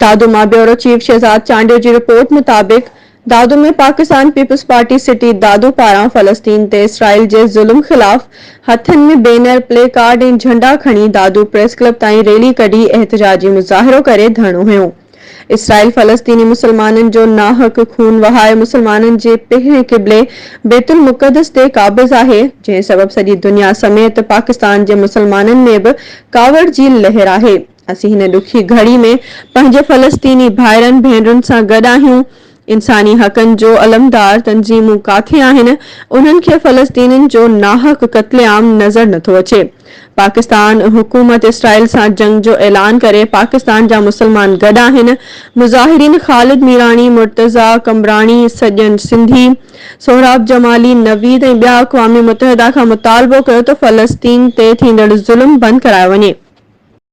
दादू मां bureau chief Shahzad Chandio जी report मुताबिक दादू में पाकिस्तान पीपल्स पार्टी सिटी दादू पारां फलस्तीन ते इसराइल जे ज़ुल्म खिलाफ हथन में बैनर प्ले कार्ड ऐं झंडा खणी दादू प्रेस क्लब ताईं रैली कढी एहतजाजी मुज़ाहिरो करे धरणो हुयो। इसराइल फलस्तीनी मुसलमाननि जो नाहक खून वहाए मुसलमाननि जे पहिरें क़िबले बैतुल मुक़द्दस ते क़ाबिज़ आहे, जंहिं सबब सॼी दुनिया समेत पाकिस्तान जे मुसलमाननि में बि कावड़ जी लहर आहे। असीं हिन ॾुखी घड़ी में पंहिंजे फलस्तीनी भाइरनि भेनरुनि सां गॾु आहियूं। इंसानी हक़नि जो अलमदार तंज़ीमूं काथे आहिनि, उन्हनि खे फलस्तीनियुनि जो नाहक क़त्लेआम नज़र नथो अचे। पाकिस्तान हुकूमत इसराइल सां जंग जो ऐलान करे पाकिस्तान जा मुसलमान गॾु आहिनि। मुज़ाहिरीन ख़ालिद मीरानी, मुर्तज़ा कमरानी, सजन सिंधी, सोहराब जमाली, नवीद ऐं ॿिया अक़वाम मुतहदा खां मुतालबो कयो त फलस्तीन ते थींदड़ ज़ुल्म बंदि करायो वञे।